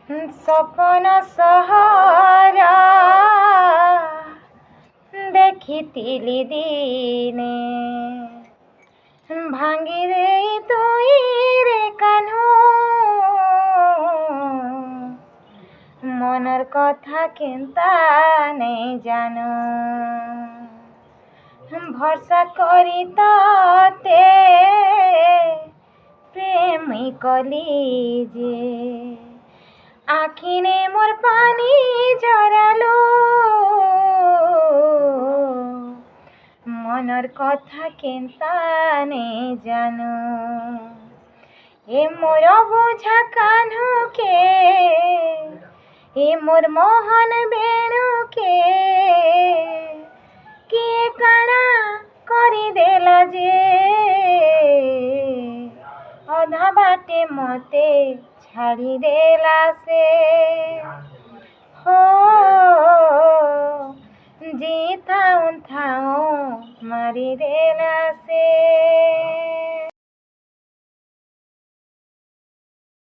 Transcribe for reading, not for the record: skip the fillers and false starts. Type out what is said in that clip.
ସପନ ସହର ଦେଖିଥିଲି ଦିନେ ଭାଙ୍ଗି ଦେଇ ତୁଇରେ କାହ୍ନୁ মনের কথা কেনতা নেই জানো ভরসা করি তাতে প্রেমই কলি যে আখিনে মোর পানি ঝরালো মনের কথা কেনতা নেই জানো এ মোর বোঝা কাহ্নুকে এ মোর মোহন বেণুকে কিଏ কাଣା କରିଦେଲା ଯେ ଅଧା ବାଟେ ମତେ ଛାଡ଼ିଦେଲା ସେ ହୋ ଜି ଥାଉଁ ଥାଉଁ ମାରିଦେଲା ସେ